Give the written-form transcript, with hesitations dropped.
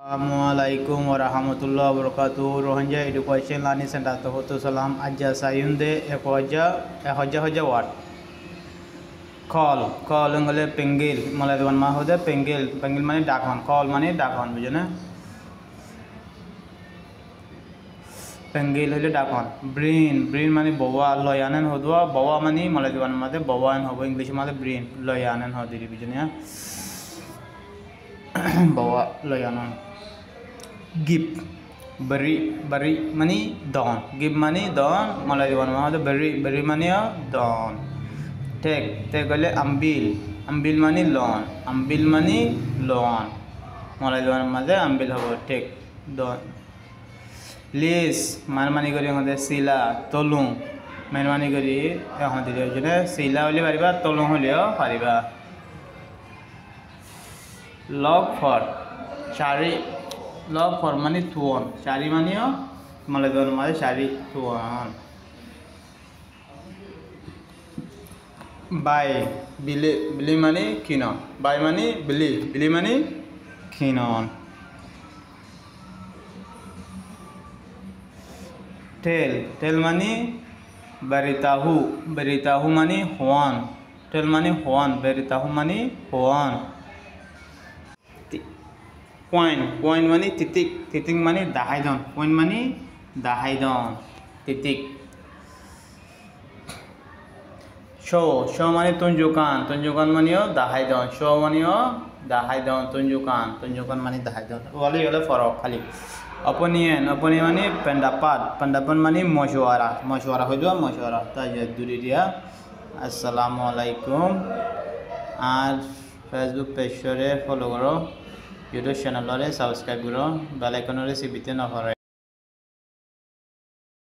Assalamualaikum warahmatullahi wabarakatuh. Rohingya Education Learning Center to salam aja sayunde hoja word. Call ngale penggil mulai dewan mah hoda penggil mane dakhon call mane dakhon বুঝো না penggil হলে dakhon brain mane bawa loyanen hodwa bawa mane mulai dewan made bawa hobo english made brain loyanen hodiri বুঝো না bawa loyanen give beri mani don give mani don mulai dewan mah hoda beri mani don take gale ambil mani loan mulai dewan made ambil hobo take don please mani kori আমাদের sila tolung mani kori আমাদের জন্য sila হলে পারিবা tolung হলেও পারিবা log for mani tuon shari maniও mulai dewan made shari tuon buy beli mani kinon buy mani beli mani kinon tell mani beritahu mani huan tell mani huan beritahu mani huan point mani titik mani dahaidon point mani dahaidon titik show mani tunjukkan manio dahaidon show manio dahaidon tunjukkan mani dahaidon wali forok khali opinion mani pendapat mani masyuara hoidwa masyuara tajaduri dia assalamualaikum R Facebook পেজরে follow করো YouTube চ্যানেলরে subscribe করো bell আইকনরে সিবিতে না